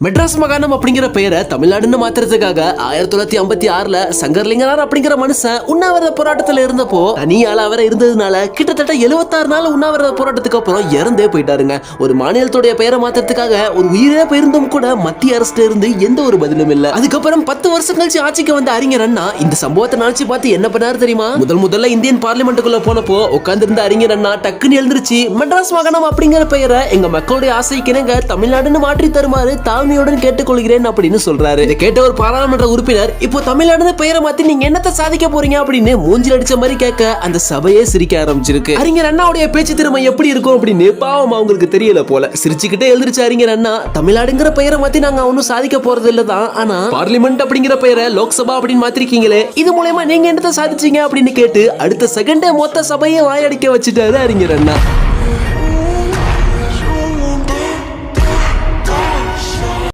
மெட்ராஸ் மாகாணம் அப்படிங்கிற பெயரை தமிழ்நாடுன்னு மாத்துறதுக்காக 1956ல சங்கர்லிங்கனார் அப்படிங்கிற மனுஷன் உண்ணாவிரத போராட்டத்துல இருந்தப்போ தனியால அவரை இருந்ததுனால கிட்டத்தட்ட 76 நாள் உண்ணாவிரத போராட்டத்துக்கு அப்புறம் இறந்தே போயிட்டாருங்க. ஒரு மாநிலத்துடைய பெயரை மாத்துறதுக்காக ஒரு உயிரே போயிருந்தும் கூட மத்திய அரசுல இருந்து எந்த ஒரு பதிலும் இல்ல. அதுக்கப்புறம் 10 வருஷம் கழிச்சு ஆட்சிக்கு வந்த அறிஞர் அண்ணா இந்த சம்பவத்தை நினைச்சு பார்த்து என்ன பண்ணாரு தெரியுமா? முதல்ல இந்தியன் பார்லிமெண்ட்டுக்குள்ள போனப்போ உட்கார்ந்து இருந்த அறிஞர் அண்ணா டக்குன்னு எழுந்திருச்சு மெட்ராஸ் மாகாணம் அப்படிங்கிற பெயரை எங்க மக்களுடைய ஆசைக்கு இணங்க தமிழ்நாடுன்னு மாற்றி தருமாறு கேட்டுக்கொள்கிறேன் அப்படின்னு சொல்றாரு. இதை கேட்ட ஒரு பாராளுமன்ற உறுப்பினர், இப்போ தமிழ்நாடு பெயரை மாத்தி நீங்க என்னத்தை சாதிக்க போறீங்க அப்படின்னு மூஞ்சில் அடிச்ச மாதிரி கேட்க அந்த சபையே சிரிக்க ஆரம்பிச்சிருக்கு. அறிஞர் அண்ணாவுடைய பேச்சு திறமை எப்படி இருக்கும் அப்படின்னு பாவம் அவங்களுக்கு தெரியல போல சிரிச்சுக்கிட்டே எழுந்திருச்சு அறிஞர் அண்ணா, தமிழ்நாடுங்கிற பெயரை மாத்தி நாங்க ஒன்னும் சாதிக்க போறது இல்லதான், ஆனா பார்லிமெண்ட் அப்படிங்கிற பெயரை லோக்சபா அப்படின்னு மாத்திருக்கீங்களே, இது மூலமா நீங்க என்னத்தை சாதிச்சீங்க அப்படின்னு கேட்டு அடுத்த செகண்டே மொத்த சபையை வாயடிக்க வச்சுட்டாரு அறிஞர் அண்ணா.